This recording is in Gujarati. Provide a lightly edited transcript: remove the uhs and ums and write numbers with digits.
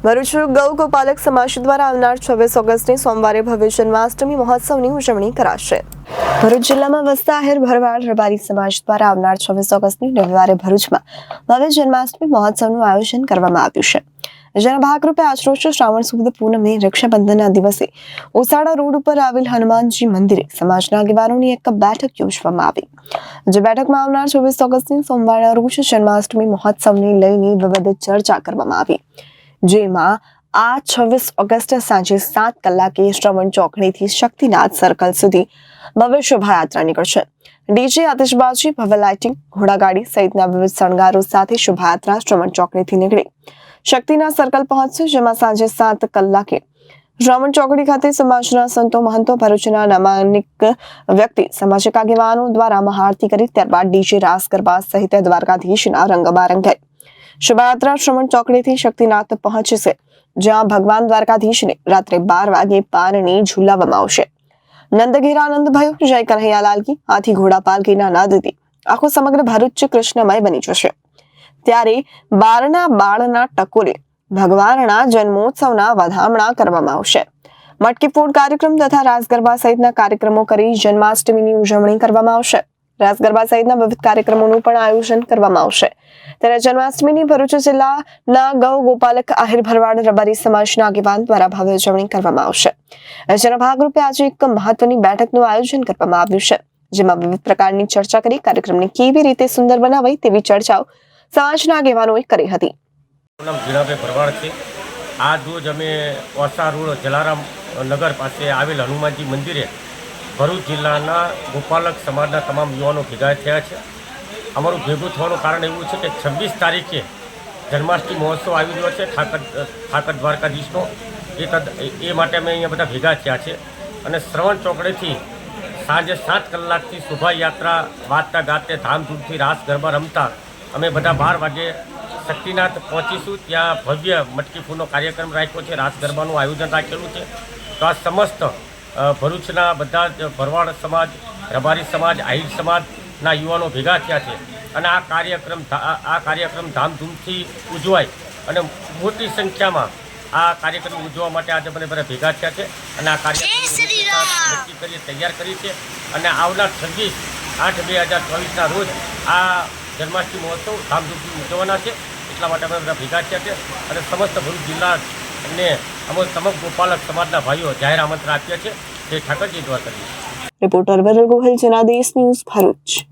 ભરૂચ ગૌ ગોપાલક સમાજ દ્વારા આવનાર 26 ઓગસ્ટની સોમવારે ભવ્ય જન્માષ્ટમી મહોત્સવની ઉજવણી કરાશે। ભરૂચ જિલ્લામાં વસતા આહિર ભરવાડ રબારી સમાજ દ્વારા આવનાર 26 ઓગસ્ટની રવિવારે ભરૂચમાં ભવ્ય જન્માષ્ટમી મહોત્સવનું આયોજન કરવામાં આવ્યું છે, જેના ભાગરૂપે આજરોજ શ્રાવણ સુદ પૂનમે રક્ષાબંધનના દિવસે ઓસાડા રોડ ઉપર આવેલ હનુમાનજી મંદિરે સમાજના આગેવાનોની એક બેઠક યોજવામાં આવી, જે બેઠકમાં આવનાર 26 ઓગસ્ટની સોમવારના રોજ જન્માષ્ટમી મહોત્સવને લઈને વિવિધ ચર્ચા કરવામાં આવી, જેમાં આ 26 ઓગસ્ટ સાંજે 7 કલાકે શ્રવણ ચોકડીથી શક્તિનાથ સર્કલ સુધી ભવ્ય શોભાયાત્રા નીકળશે। ડીજે, આતિશબાજી, ભવ્ય લાઇટિંગ, ઘોડાગાડી સહિતના વિવિધ શણગારો સાથે શોભાયાત્રા શ્રવણ ચોકડીથી નીકળી શક્તિનાથ સર્કલ પહોંચશે, જેમાં સાંજે 7 કલાકે શ્રવણ ચોકડી ખાતે સમાજના સંતો, મહંતો, ભરૂચના નામાંકિત વ્યક્તિ, સામાજિક આગેવાનો દ્વારા મહાઆરતી કરી ત્યારબાદ ડીજે, રાસ ગરબા સહિત દ્વારકાધીશના રંગમાં રંગાઈ શોભાયાત્રા શ્રવણ ચોકડીથી શક્તિનાથ પહોંચશે, જ્યાં ભગવાન દ્વારકાધીશને રાત્રે 12 વાગે પારણી ઝુલાવવામાં આવશે। નંદઘેરા આનંદ ભયો, જય કન્હૈયાલાલ કી, હાથી ઘોડા પાલકીના નાદથી આખો સમગ્ર ભરૂચ કૃષ્ણમય બની જશે। ત્યારે બારના બાળના ટકોરે ભગવાનના જન્મોત્સવના વધામણા કરવામાં આવશે। મટકી ફોડ કાર્યક્રમ તથા રાસ ગરબા સહિતના કાર્યક્રમો કરી જન્માષ્ટમીની ઉજવણી કરવામાં આવશે। રાસ ગરબા સહિતના વિવિધ કાર્યક્રમોનું પણ આયોજન કરવામાં આવશે। ત્યારે જન્માષ્ટમીની ભરૂચ જિલ્લાના ગૌ ગોપાલક આહિર ભરવાડ રબારી સમાજના આગેવાન દ્વારા ભવ્ય ઉજવણી કરવામાં આવશે, જેના ભાગરૂપે આજે એક મહત્વની બેઠકનું આયોજન કરવામાં આવ્યું છે, જેમાં વિવિધ પ્રકારની ચર્ચા કરી કાર્યક્રમને કેવી રીતે સુંદર બનાવાય તેવી ચર્ચાઓ સમાજના આગેવાનોએ કરી હતી। આ રોજ અમે ઓસા રોડ જલારામ નગર પાસે આવેલ હનુમાનજી મંદિરે ભરૂચ જિલ્લાના ગોપાલક સમાજના તમામ યુવાનો ભેગા થયા છે। અમારું ભેગું થવાનું કારણ એવું છે કે 26 તારીખે જન્માષ્ટમી મહોત્સવ આવી રહ્યો છે ઠાકર દ્વારકાધીશનો, એ માટે અમે અહીંયા બધા ભેગા થયા છે અને શ્રવણ ચોકડીથી સાંજે 7 કલાકથી શોભાયાત્રા વાજતા ગાતે ધામધૂમથી રાસ ગરબા રમતા અમે બધા 12 વાગે શક્તિનાથ પહોંચીશું। ત્યાં ભવ્ય મટકી ફોડનો કાર્યક્રમ રાખ્યો છે, રાસ ગરબાનું આયોજન રાખેલું છે। તો આ સમસ્ત ભરૂચના બધા જ ભરવાડ સમાજ, રબારી સમાજ, આહિર સમાજના યુવાનો ભેગા થયા છે અને આ કાર્યક્રમ ધામધૂમથી ઉજવાય અને મોટી સંખ્યામાં આ કાર્યક્રમ ઉજવવા માટે આજે મને બધા ભેગા થયા છે અને આ કાર્યક્રમ નક્કી કરી તૈયાર કરી છે અને આવનાર 26/8/2024ના રોજ આ જન્માષ્ટમી મહોત્સવ ધામધૂમથી ઉજવવાના છે, એટલા માટે અમે બધા ભેગા થયા છે અને સમસ્ત ભરૂચ જિલ્લાને અમે સમગ્ર ગોપાલક સમાજના ભાઈઓ જાહેર આમંત્રણ આપ્યા છે, જે ઠાકરજી દ્વારકાધીશ। Reporter Viral Gohil, Janadesh news, Bharuch.